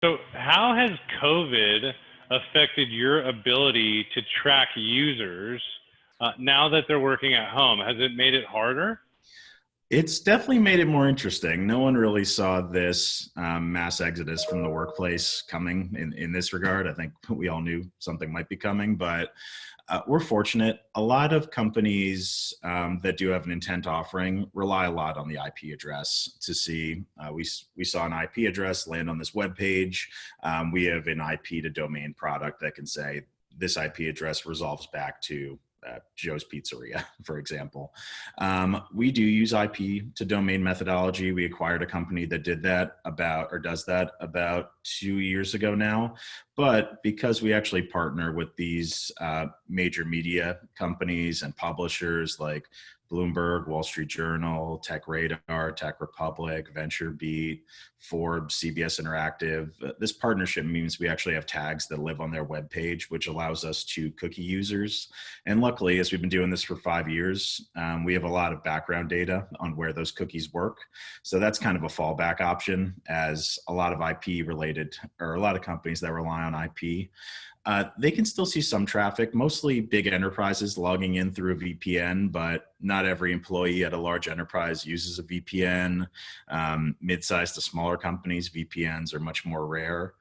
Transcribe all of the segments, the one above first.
So how has COVID affected your ability to track users now that they're working at home? Has it made it harder? It's definitely made it more interesting. No one really saw this mass exodus from the workplace coming in this regard. I think we all knew something might be coming, but we're fortunate. A lot of companies that do have an intent offering rely a lot on the IP address to see. We saw an IP address land on this web page. We have an IP to domain product that can say this IP address resolves back to Joe's Pizzeria, for example. We do use IP to domain methodology. We acquired a company that did that does that about 2 years ago now. But because we actually partner with these major media companies and publishers like Bloomberg, Wall Street Journal, Tech Radar, Tech Republic, VentureBeat, Forbes, CBS Interactive. This partnership means we actually have tags that live on their webpage, which allows us to cookie users. And luckily, as we've been doing this for 5 years, we have a lot of background data on where those cookies work. So that's kind of a fallback option, as a lot of IP related, or a lot of companies that rely on IP, they can still see some traffic, mostly big enterprises logging in through a VPN, but not every employee at a large enterprise uses a VPN. Mid-sized to smaller companies, VPNs are much more rare.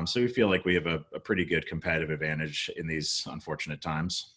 So we feel like we have a pretty good competitive advantage in these unfortunate times.